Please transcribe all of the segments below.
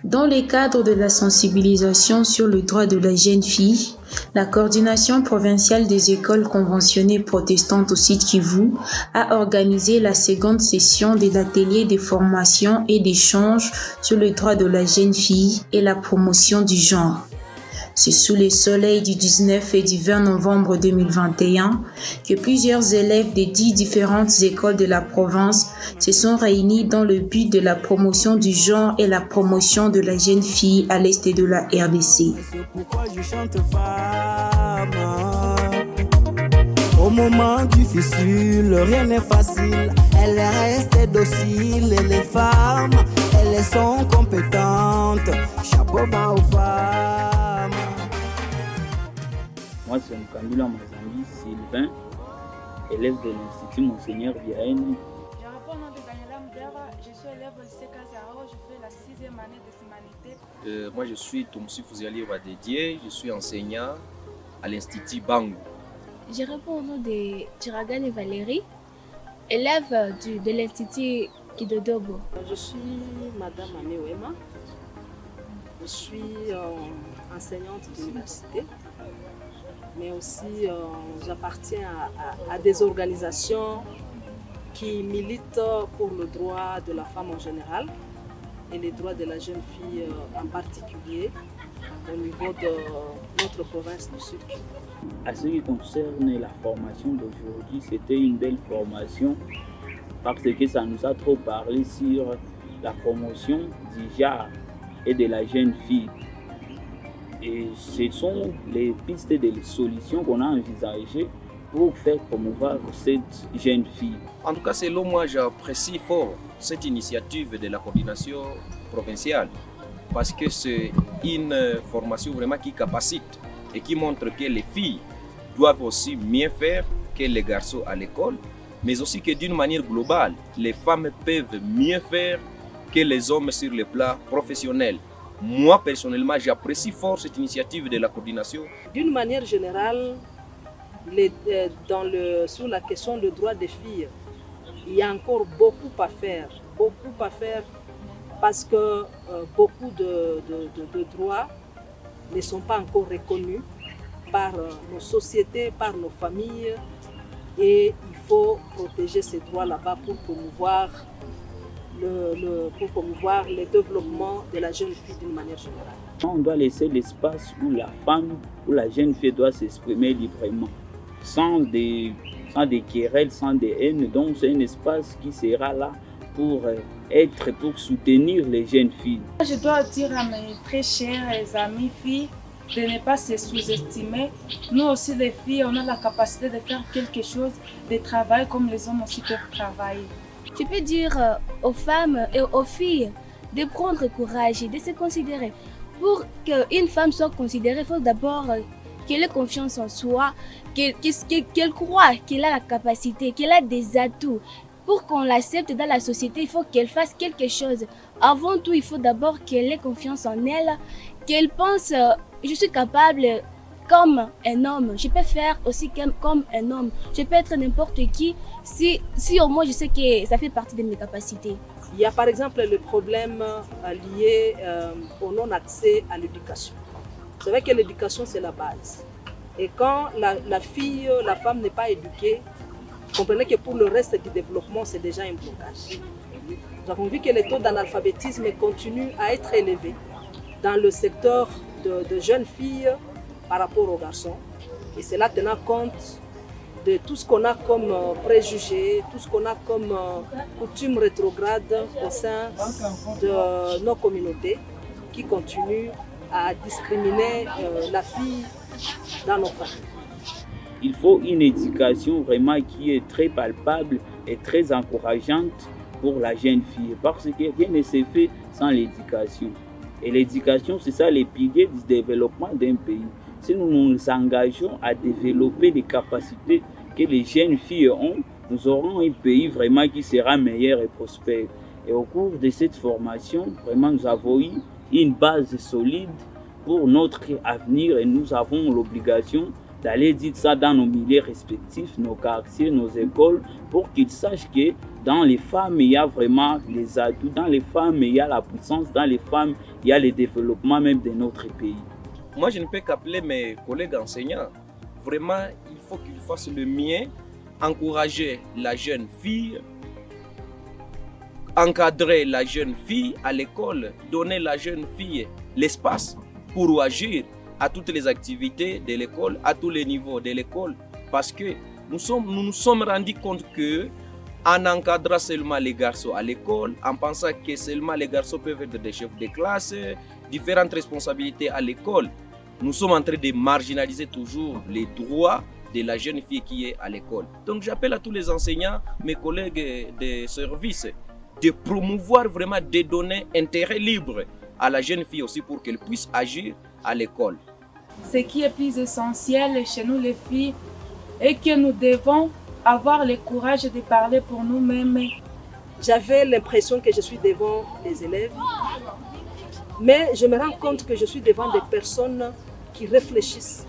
Dans le cadre de la sensibilisation sur le droit de la jeune fille, la coordination provinciale des écoles conventionnées protestantes au Sud Kivu a organisé la seconde session de l'atelier de formation et d'échange sur le droit de la jeune fille et la promotion du genre. C'est sous le soleil du 19 et du 20 novembre 2021 que plusieurs élèves de 10 différentes écoles de la province se sont réunis dans le but de la promotion du genre et la promotion de la jeune fille à l'est de la RDC. Au moment difficile, rien n'est facile. Elle reste docile et les femmes, elles sont compétentes. Chapeau bas aux femmes. Moi, c'est Mkandula Mazangi Sylvain, élève de l'Institut Monseigneur Viaine. Je réponds au nom de Daniela Mdera, je suis élève au lycée Kazaro, je fais la 6e année de humanité. Moi, je suis Tomsi Fouziali Wadédié, je suis enseignant à l'Institut Bango. Je réponds au nom de Tiragane Valérie, élève de l'Institut Kidodobo. Je suis Madame Amewema, je suis enseignante d'université, mais aussi j'appartiens à des organisations qui militent pour le droit de la femme en général et les droits de la jeune fille en particulier au niveau de notre province du Sud. À ce qui concerne la formation d'aujourd'hui, c'était une belle formation parce que ça nous a trop parlé sur la promotion du genre et de la jeune fille. Et ce sont les pistes de solutions qu'on a envisagées pour faire promouvoir cette jeune fille. En tout cas, selon moi, j'apprécie fort cette initiative de la coordination provinciale parce que c'est une formation vraiment qui capacite et qui montre que les filles doivent aussi mieux faire que les garçons à l'école, mais aussi que d'une manière globale, les femmes peuvent mieux faire que les hommes sur le plan professionnel. Moi, personnellement, j'apprécie fort cette initiative de la coordination. D'une manière générale, sur la question des droits des filles, il y a encore beaucoup à faire parce que beaucoup de droits ne sont pas encore reconnus par nos sociétés, par nos familles, et il faut protéger ces droits là-bas pour promouvoir le développement de la jeune fille d'une manière générale. On doit laisser l'espace où la femme, où la jeune fille doit s'exprimer librement, sans des querelles, sans des haines. Donc c'est un espace qui sera là pour soutenir les jeunes filles. Je dois dire à mes très chères amies filles de ne pas se sous-estimer. Nous aussi les filles, on a la capacité de faire quelque chose, de travailler comme les hommes aussi peuvent travailler. Je peux dire aux femmes et aux filles de prendre courage et de se considérer. Pour qu'une femme soit considérée, il faut d'abord qu'elle ait confiance en soi, qu'elle croit qu'elle a la capacité, qu'elle a des atouts. Pour qu'on l'accepte dans la société, il faut qu'elle fasse quelque chose. Avant tout, il faut d'abord qu'elle ait confiance en elle, qu'elle pense je suis capable comme un homme, je peux faire aussi comme un homme, je peux être n'importe qui si au moins je sais que ça fait partie de mes capacités. Il y a par exemple le problème lié au non-accès à l'éducation. C'est vrai que l'éducation c'est la base. Et quand la femme n'est pas éduquée, comprenez que pour le reste du développement c'est déjà un blocage. Nous avons vu que les taux d'analphabétisme continuent à être élevés dans le secteur de jeunes filles par rapport aux garçons. Et cela tenant compte de tout ce qu'on a comme préjugés, tout ce qu'on a comme coutumes rétrogrades au sein de nos communautés qui continuent à discriminer la fille dans nos familles. Il faut une éducation vraiment qui est très palpable et très encourageante pour la jeune fille parce que rien ne se fait sans l'éducation. Et l'éducation, c'est ça les piliers du développement d'un pays. Si nous nous engageons à développer les capacités que les jeunes filles ont, nous aurons un pays vraiment qui sera meilleur et prospère. Et au cours de cette formation, vraiment, nous avons eu une base solide pour notre avenir et nous avons l'obligation d'aller dire ça dans nos milieux respectifs, nos quartiers, nos écoles, pour qu'ils sachent que dans les femmes, il y a vraiment les atouts, dans les femmes, il y a la puissance, dans les femmes, il y a le développement même de notre pays. Moi, je ne peux qu'appeler mes collègues enseignants. Vraiment, il faut qu'ils fassent le mien, encourager la jeune fille, encadrer la jeune fille à l'école, donner la jeune fille l'espace pour agir à toutes les activités de l'école, à tous les niveaux de l'école, parce que nous nous sommes rendus compte que en encadrant seulement les garçons à l'école, en pensant que seulement les garçons peuvent être des chefs de classe, différentes responsabilités à l'école, nous sommes en train de marginaliser toujours les droits de la jeune fille qui est à l'école. Donc j'appelle à tous les enseignants, mes collègues de service, de promouvoir vraiment, de donner intérêt libre à la jeune fille aussi pour qu'elle puisse agir à l'école. Ce qui est plus essentiel chez nous les filles est que nous devons avoir le courage de parler pour nous-mêmes. J'avais l'impression que je suis devant les élèves, mais je me rends compte que je suis devant des personnes qui réfléchissent,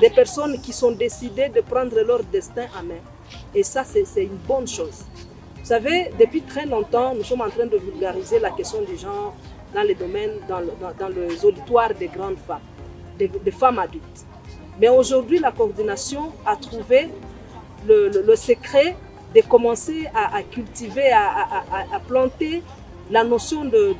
des personnes qui sont décidées de prendre leur destin en main. Et ça, c'est une bonne chose. Vous savez, depuis très longtemps, nous sommes en train de vulgariser la question du genre dans les domaines, dans les auditoires des grandes femmes, des femmes adultes. Mais aujourd'hui, la coordination a trouvé le secret de commencer à cultiver, à planter la notion de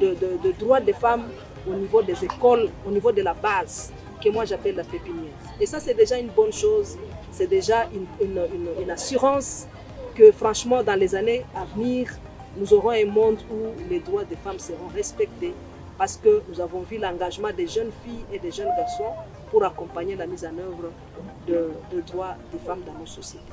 droit des femmes au niveau des écoles, au niveau de la base, que moi j'appelle la pépinière. Et ça, c'est déjà une bonne chose, c'est déjà une assurance que franchement, dans les années à venir, nous aurons un monde où les droits des femmes seront respectés parce que nous avons vu l'engagement des jeunes filles et des jeunes garçons pour accompagner la mise en œuvre de droits des femmes dans nos sociétés.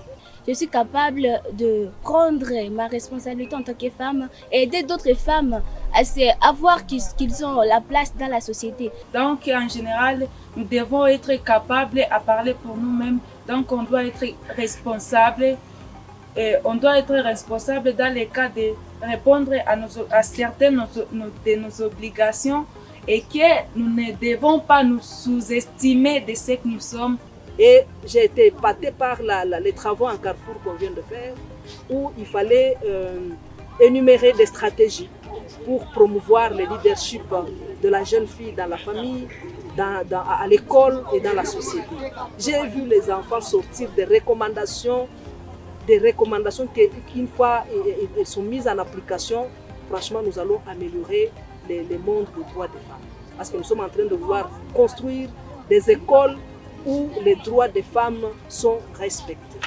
Je suis capable de prendre ma responsabilité en tant que femme et aider d'autres femmes à voir qu'ils ont la place dans la société. Donc, en général, nous devons être capables à parler pour nous-mêmes. Donc, on doit être responsable. Et on doit être responsable dans les cas de répondre à certaines de nos obligations et que nous ne devons pas nous sous-estimer de ce que nous sommes. Et j'ai été épatée par les travaux en Carrefour qu'on vient de faire où il fallait énumérer des stratégies pour promouvoir le leadership de la jeune fille dans la famille, à l'école et dans la société. J'ai vu les enfants sortir des recommandations qui, une fois elles sont mises en application, franchement, nous allons améliorer le monde des droits des femmes. Parce que nous sommes en train de vouloir construire des écoles où les droits des femmes sont respectés.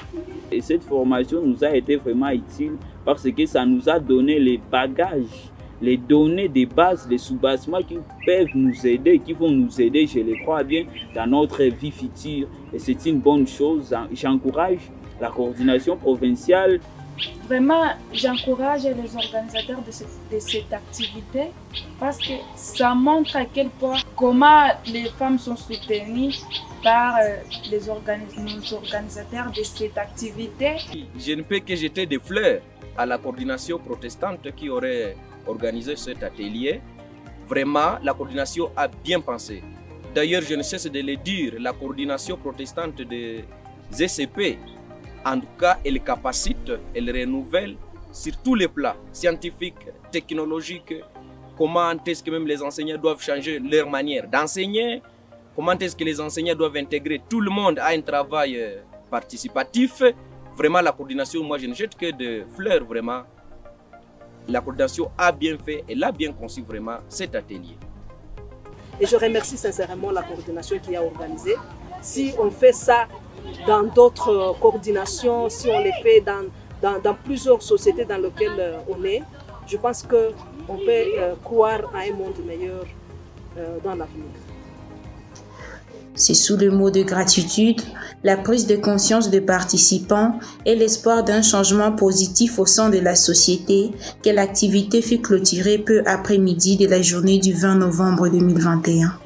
Et cette formation nous a été vraiment utile parce que ça nous a donné les bagages, les données de base, les sous-bassements qui peuvent nous aider, qui vont nous aider, je le crois bien, dans notre vie future. Et c'est une bonne chose. J'encourage la coordination provinciale. Vraiment, j'encourage les organisateurs de cette activité parce que ça montre à quel point comment les femmes sont soutenues par nos organisateurs de cette activité. Je ne peux que jeter des fleurs à la coordination protestante qui aurait organisé cet atelier. Vraiment, la coordination a bien pensé. D'ailleurs, je ne cesse de le dire, la coordination protestante des ECP, en tout cas, elle capacite, elle renouvelle sur tous les plans, scientifiques, technologiques, comment est-ce que même les enseignants doivent changer leur manière d'enseigner, comment est-ce que les enseignants doivent intégrer tout le monde à un travail participatif. Vraiment, la coordination, moi je ne jette que de fleurs, vraiment. La coordination a bien fait, elle a bien conçu vraiment cet atelier. Et je remercie sincèrement la coordination qui a organisé. Si on fait ça dans d'autres coordinations, si on les fait dans plusieurs sociétés dans lesquelles on est, je pense qu'on peut croire à un monde meilleur dans l'avenir. C'est sous le mot de gratitude, la prise de conscience des participants et l'espoir d'un changement positif au sein de la société que l'activité fut clôturée peu après midi de la journée du 20 novembre 2021.